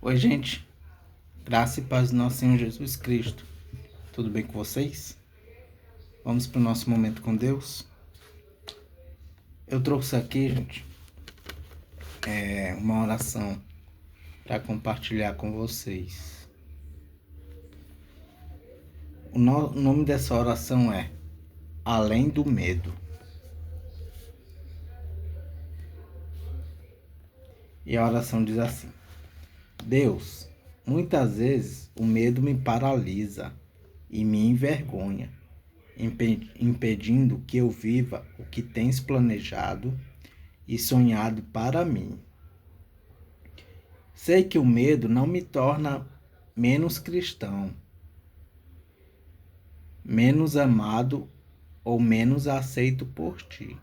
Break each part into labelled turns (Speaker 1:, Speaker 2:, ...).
Speaker 1: Oi, gente. Graça e paz do nosso Senhor Jesus Cristo. Tudo bem com vocês? Vamos para o nosso momento com Deus. Eu trouxe aqui, gente, uma oração para compartilhar com vocês. O nome dessa oração é Além do Medo. E a oração diz assim: Deus, muitas vezes o medo me paralisa e me envergonha, impedindo que eu viva o que tens planejado e sonhado para mim. Sei que o medo não me torna menos cristão, menos amado ou menos aceito por ti.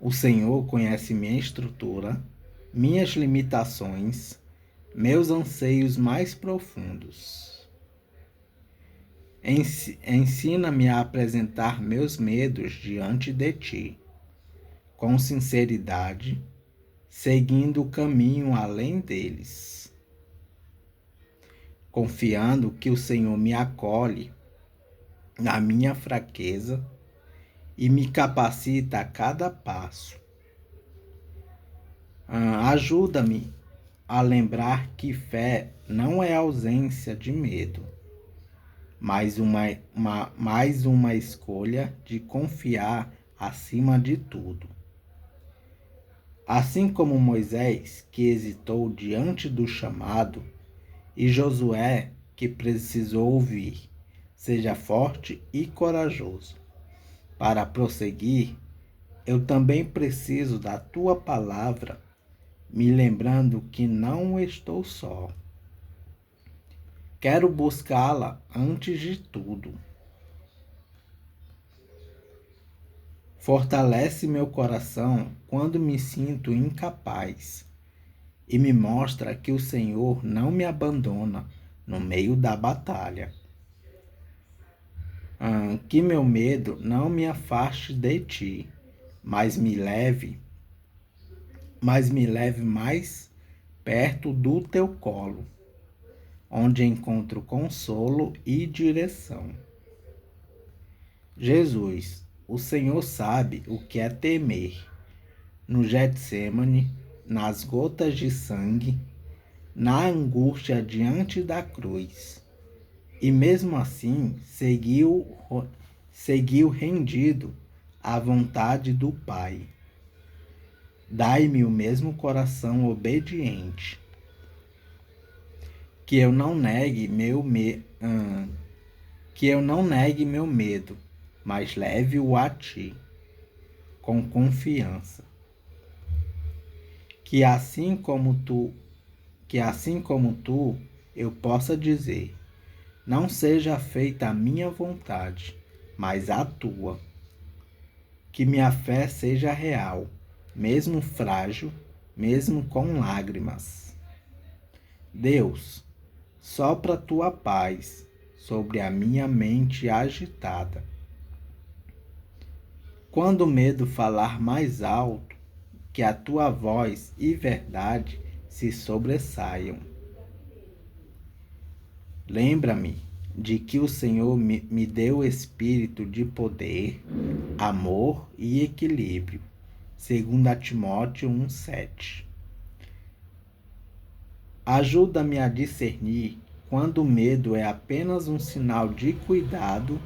Speaker 1: O Senhor conhece minha estrutura, minhas limitações, meus anseios mais profundos. Ensina-me a apresentar meus medos diante de ti, com sinceridade, seguindo o caminho além deles, confiando que o Senhor me acolhe na minha fraqueza e me capacita a cada passo. Ajuda-me a lembrar que fé não é ausência de medo, mas mais uma escolha de confiar acima de tudo. Assim como Moisés, que hesitou diante do chamado, e Josué, que precisou ouvir, seja forte e corajoso. Para prosseguir, eu também preciso da tua palavra, me lembrando que não estou só. Quero buscá-la antes de tudo. Fortalece meu coração quando me sinto incapaz e me mostra que o Senhor não me abandona no meio da batalha. Que meu medo não me afaste de ti, mas me leve mais perto do teu colo, onde encontro consolo e direção. Jesus, o Senhor sabe o que é temer. No Getsêmani, nas gotas de sangue, na angústia diante da cruz. E mesmo assim, seguiu rendido à vontade do Pai. Dai-me o mesmo coração obediente, que eu não negue meu medo, mas leve-o a ti, com confiança. Que assim como tu, eu possa dizer: não seja feita a minha vontade, mas a tua. Que minha fé seja real, mesmo frágil, mesmo com lágrimas. Deus, sopra tua paz sobre a minha mente agitada. Quando o medo falar mais alto, que a tua voz e verdade se sobressaiam. Lembra-me de que o Senhor me deu espírito de poder, amor e equilíbrio. 2 Timóteo 1,7. Ajuda-me a discernir quando o medo é apenas um sinal de cuidado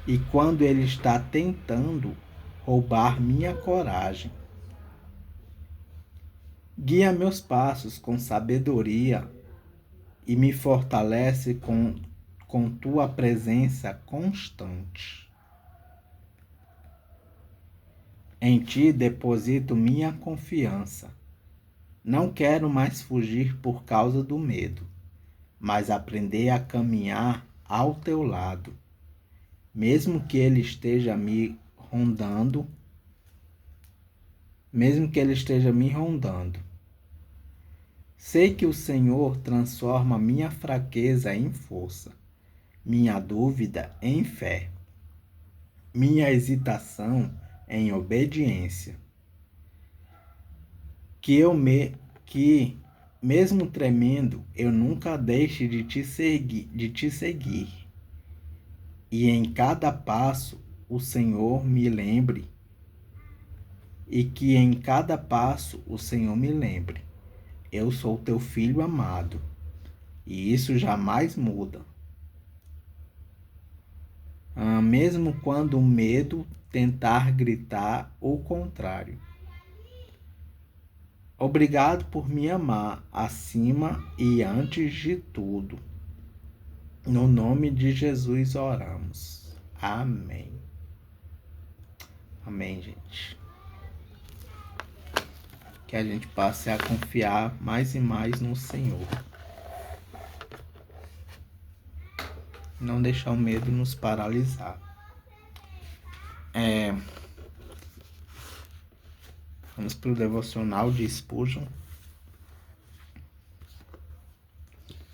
Speaker 1: e quando ele está tentando roubar minha coragem. Guia meus passos com sabedoria e me fortalece com tua presença constante. Em ti deposito minha confiança. Não quero mais fugir por causa do medo, mas aprender a caminhar ao teu lado, mesmo que ele esteja me rondando, Sei que o Senhor transforma minha fraqueza em força, minha dúvida em fé, minha hesitação em obediência. Que mesmo tremendo, eu nunca deixe de te seguir. E em cada passo o Senhor me lembre, e que em cada passo o Senhor me lembre. Eu sou teu filho amado, e isso jamais muda. Mesmo quando o medo tentar gritar o contrário. Obrigado por me amar acima e antes de tudo. No nome de Jesus oramos. Amém. Amém, gente. Que a gente passe a confiar mais e mais no Senhor. Não deixar o medo nos paralisar. Vamos para o devocional de Spurgeon.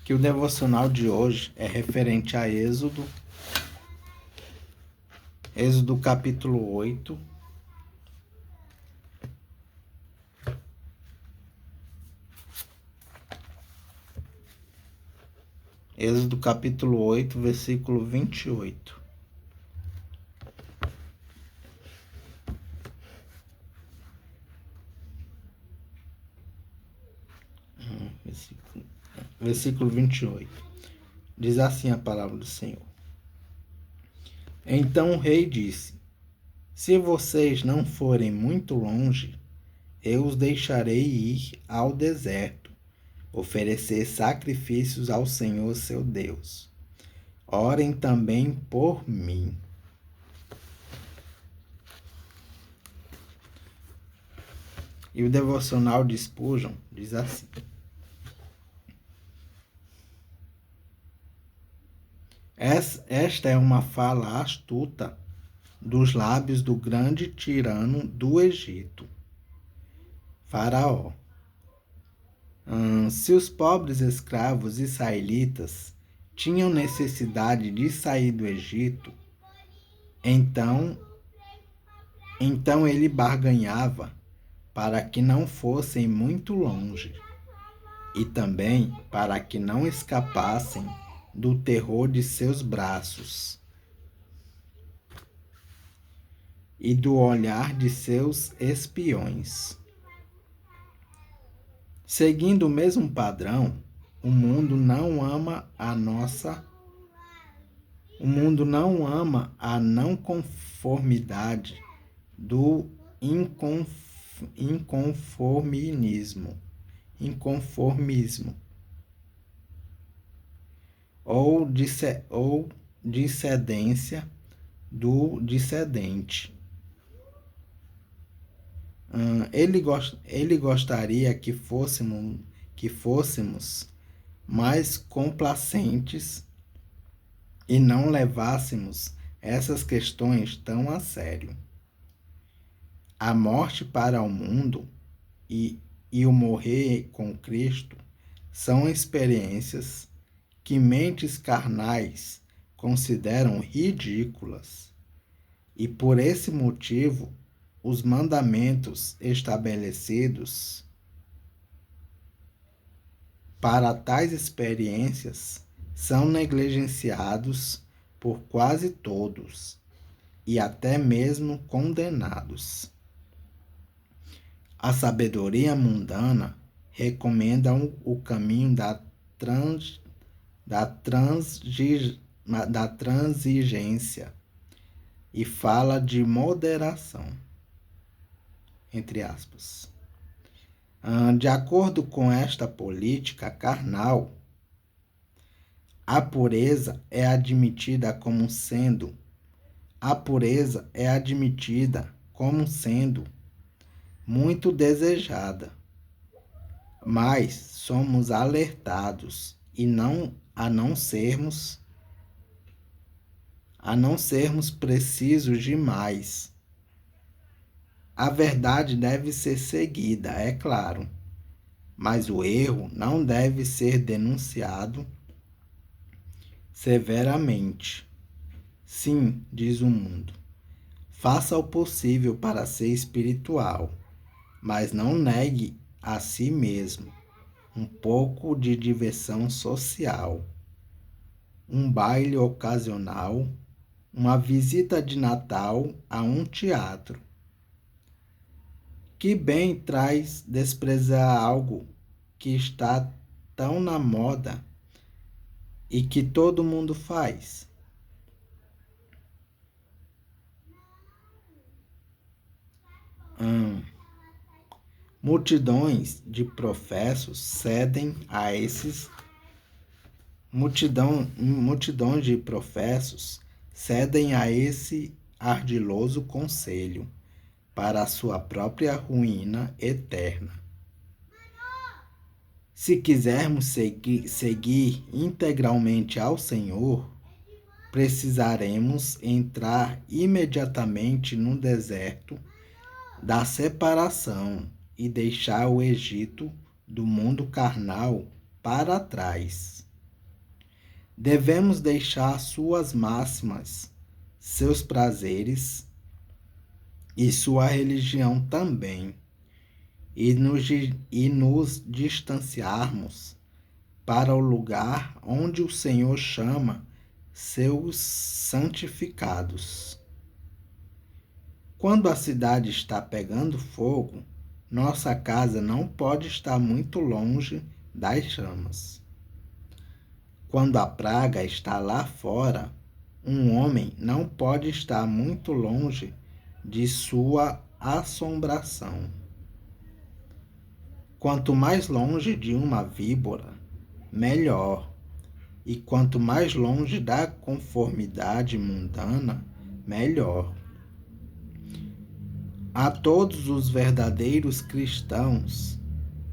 Speaker 1: Que o devocional de hoje é referente a Êxodo capítulo 8. Êxodo capítulo 8, versículo 28. Versículo 28. Diz assim a palavra do Senhor. Então o rei disse: se vocês não forem muito longe, eu os deixarei ir ao deserto, oferecer sacrifícios ao Senhor seu Deus. Orem também por mim. E o devocional de Spurgeon diz assim: esta é uma fala astuta dos lábios do grande tirano do Egito, Faraó. Se os pobres escravos israelitas tinham necessidade de sair do Egito, então ele barganhava para que não fossem muito longe e também para que não escapassem do terror de seus braços e do olhar de seus espiões. Seguindo o mesmo padrão, o mundo não ama a não conformidade do inconformismo ou discedência do discedente. Ele gostaria que fôssemos mais complacentes e não levássemos essas questões tão a sério. A morte para o mundo e o morrer com Cristo são experiências que mentes carnais consideram ridículas, e por esse motivo os mandamentos estabelecidos para tais experiências são negligenciados por quase todos e até mesmo condenados. A sabedoria mundana recomenda o caminho da transigência e fala de moderação, entre aspas. De acordo com esta política carnal, a pureza é admitida como sendo muito desejada, mas somos alertados a não sermos precisos demais. A verdade deve ser seguida, é claro, mas o erro não deve ser denunciado severamente. Sim, diz o mundo, faça o possível para ser espiritual, mas não negue a si mesmo. um pouco de diversão social, um baile ocasional, uma visita de Natal a um teatro. Que bem traz desprezar algo que está tão na moda e que todo mundo faz? Hum, multidões de professos cedem a esses multidões de professos cedem a esse ardiloso conselho para a sua própria ruína eterna. Se quisermos seguir integralmente ao Senhor, precisaremos entrar imediatamente no deserto da separação e deixar o Egito do mundo carnal para trás. Devemos deixar suas máximas, seus prazeres e sua religião também, e nos distanciarmos para o lugar onde o Senhor chama seus santificados. Quando a cidade está pegando fogo, nossa casa não pode estar muito longe das chamas. Quando a praga está lá fora, um homem não pode estar muito longe de sua assombração. Quanto mais longe de uma víbora, melhor. E quanto mais longe da conformidade mundana, melhor. A todos os verdadeiros cristãos,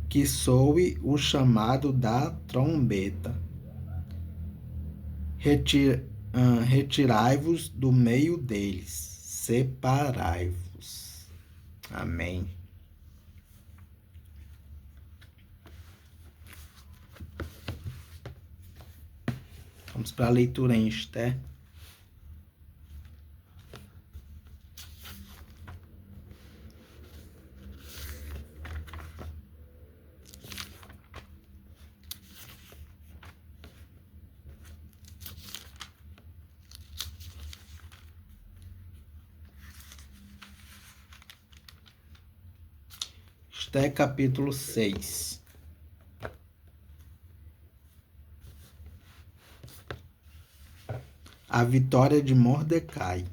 Speaker 1: que soe o chamado da trombeta. Retirai-vos do meio deles, separai-vos. Amém. Vamos para a leitura em Esther. Esther capítulo 6. A vitória de Mordecai.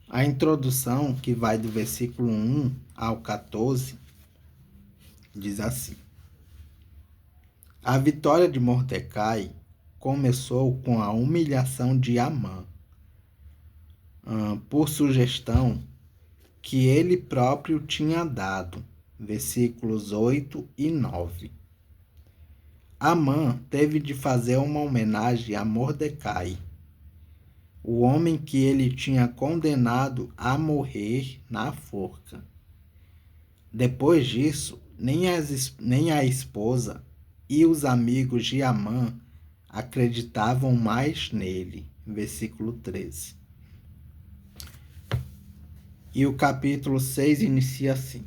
Speaker 1: A introdução, que vai do versículo 1 ao 14, diz assim: A vitória de Mordecai começou com a humilhação de Amã, por sugestão que ele próprio tinha dado, versículos 8 e 9. Amã teve de fazer uma homenagem a Mordecai, o homem que ele tinha condenado a morrer na forca. Depois disso, nem a esposa e os amigos de Amã acreditavam mais nele. Versículo 13. E o capítulo 6 inicia assim: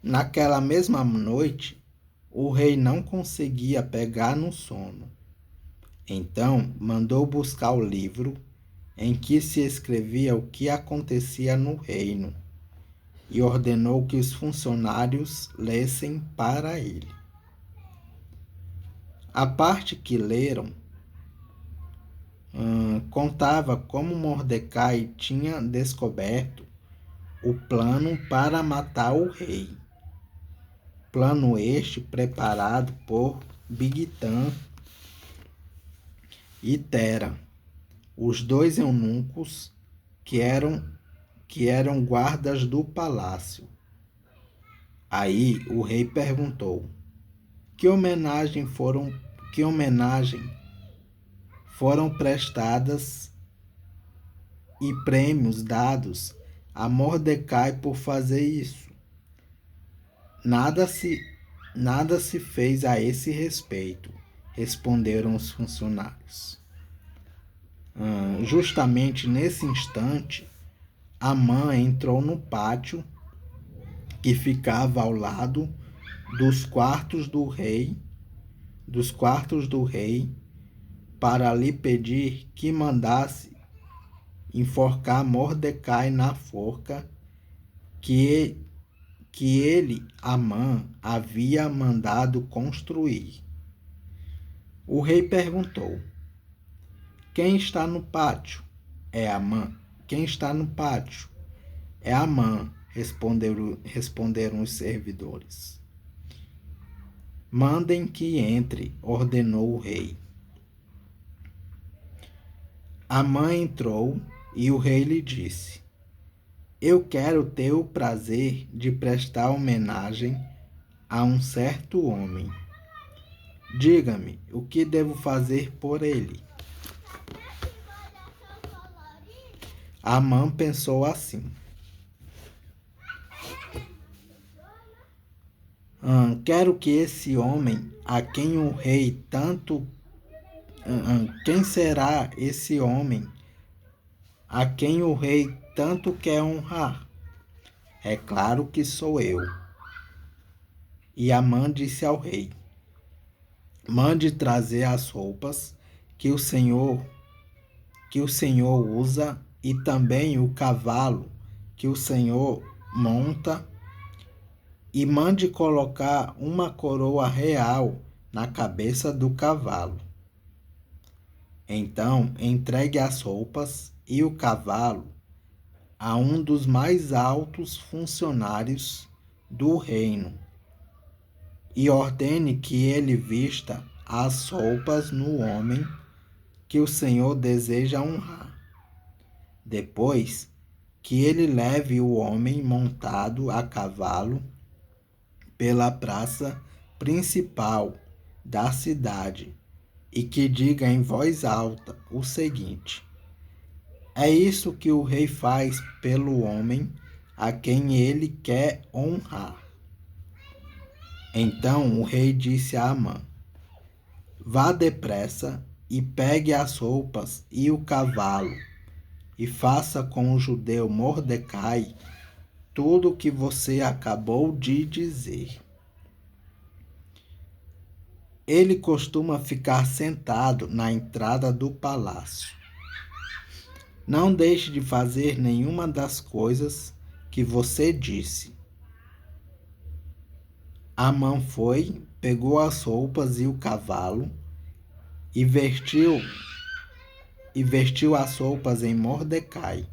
Speaker 1: Naquela mesma noite, o rei não conseguia pegar no sono. Então mandou buscar o livro em que se escrevia o que acontecia no reino e ordenou que os funcionários lessem para ele. A parte que leram contava como Mordecai tinha descoberto o plano para matar o rei. Plano este preparado por Bigtan e Tera, os dois eunucos que eram guardas do palácio. Aí o rei perguntou: Que homenagem foram prestadas e prêmios dados a Mordecai por fazer isso? Nada se fez a esse respeito, responderam os funcionários. Justamente nesse instante, Amã entrou no pátio que ficava ao lado dos quartos do rei, para lhe pedir que mandasse enforcar Mordecai na forca que ele, Amã, havia mandado construir. O rei perguntou: Quem está no pátio? É Amã. Quem está no pátio? É Amã, responderam os servidores. Mandem que entre, ordenou o rei. Amã entrou e o rei lhe disse: Eu quero ter o prazer de prestar homenagem a um certo homem. Diga-me, o que devo fazer por ele? Amã pensou assim: quero que esse homem, a quem o rei tanto. Quem será esse homem a quem o rei tanto quer honrar? É claro que sou eu. E Amã disse ao rei: Mande trazer as roupas que o Senhor usa e também o cavalo que o Senhor monta, e mande colocar uma coroa real na cabeça do cavalo. Então entregue as roupas e o cavalo a um dos mais altos funcionários do reino e ordene que ele vista as roupas no homem que o Senhor deseja honrar. Depois que ele leve o homem montado a cavalo pela praça principal da cidade e que diga em voz alta o seguinte: É isso que o rei faz pelo homem a quem ele quer honrar. Então o rei disse a Amã: Vá depressa e pegue as roupas e o cavalo, e faça com o judeu Mordecai tudo o que você acabou de dizer. Ele costuma ficar sentado na entrada do palácio. Não deixe de fazer nenhuma das coisas que você disse. Amã foi, pegou as roupas e o cavalo e vestiu as roupas em Mordecai.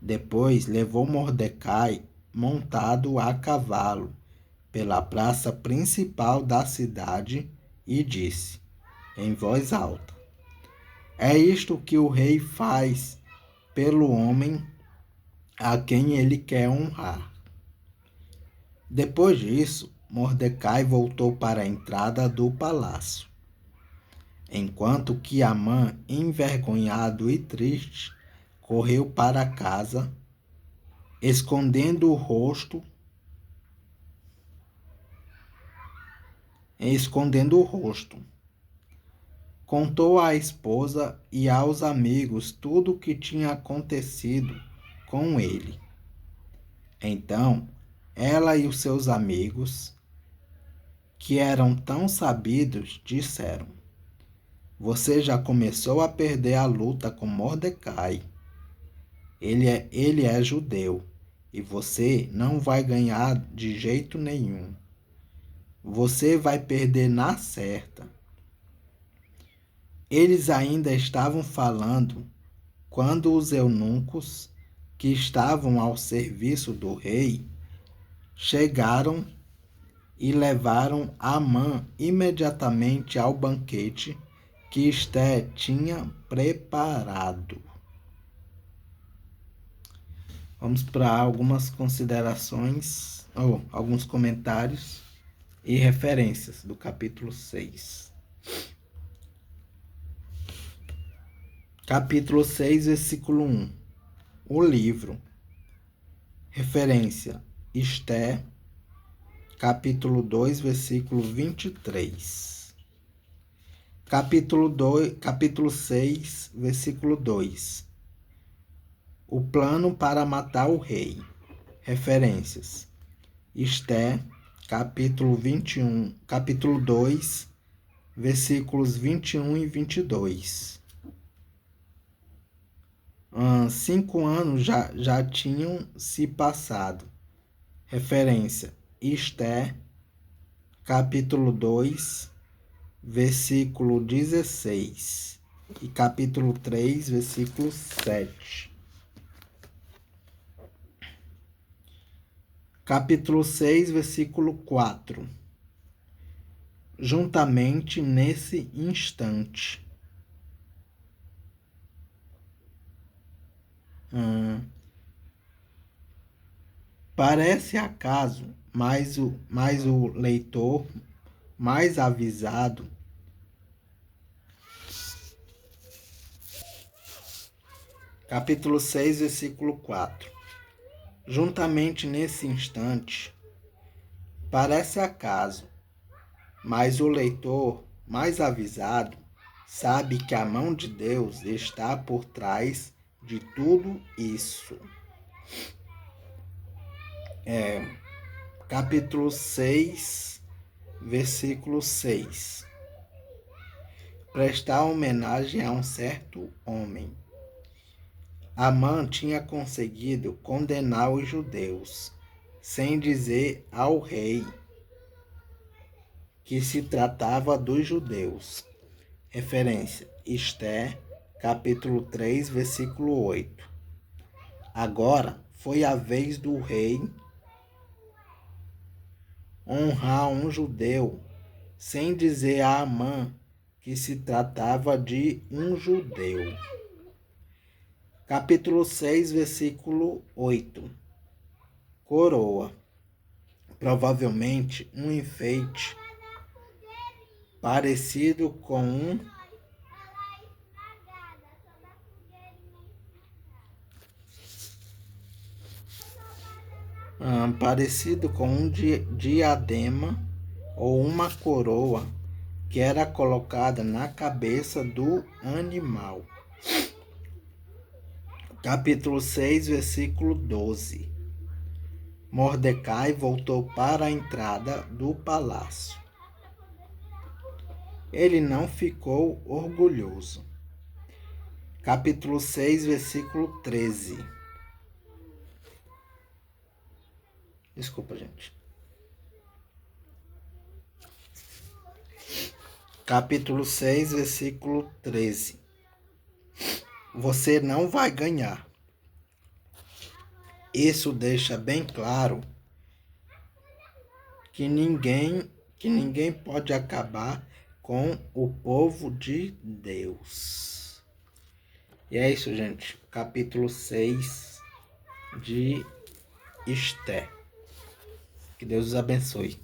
Speaker 1: Depois levou Mordecai montado a cavalo pela praça principal da cidade e disse, em voz alta: É isto que o rei faz pelo homem a quem ele quer honrar. Depois disso, Mordecai voltou para a entrada do palácio, enquanto que Amã, envergonhado e triste, correu para casa, escondendo o rosto. Contou à esposa e aos amigos tudo o que tinha acontecido com ele. Então, ela e os seus amigos, que eram tão sabidos, disseram: Você já começou a perder a luta com Mordecai. Ele é judeu e você não vai ganhar de jeito nenhum. Você vai perder na certa. Eles ainda estavam falando quando os eunucos que estavam ao serviço do rei chegaram e levaram Amã imediatamente ao banquete que Esté tinha preparado. Vamos para algumas considerações, ou alguns comentários e referências do capítulo 6. Capítulo 6, versículo 1. O livro. Referência: Esté, capítulo 2, versículo 23. Capítulo 6, versículo 2. O plano para matar o rei. Referências: Esté, capítulo 2, versículos 21 e 22. 5 anos já tinham se passado. Referência: Esté, capítulo 2, versículo 16 e capítulo 3, versículo 7. Capítulo 6, versículo 4. Juntamente nesse instante. Parece acaso, mas o leitor mais avisado capítulo 6, versículo 4. Juntamente nesse instante, parece acaso, mas o leitor mais avisado sabe que a mão de Deus está por trás de tudo isso. Capítulo 6, versículo 6. Prestar homenagem a um certo homem. Amã tinha conseguido condenar os judeus, sem dizer ao rei que se tratava dos judeus. Referência: Esté, capítulo 3, versículo 8. Agora foi a vez do rei honrar um judeu, sem dizer a Amã que se tratava de um judeu. Capítulo 6, versículo 8. Coroa. Provavelmente um enfeite parecido com um diadema ou uma coroa que era colocada na cabeça do animal. Capítulo 6, versículo 12. Mordecai voltou para a entrada do palácio. Ele não ficou orgulhoso. Capítulo 6, versículo 13. Desculpa, gente. Capítulo 6, versículo 13. Você não vai ganhar. Isso deixa bem claro que ninguém pode acabar com o povo de Deus. E é isso, gente. Capítulo 6 de Esté. Que Deus os abençoe.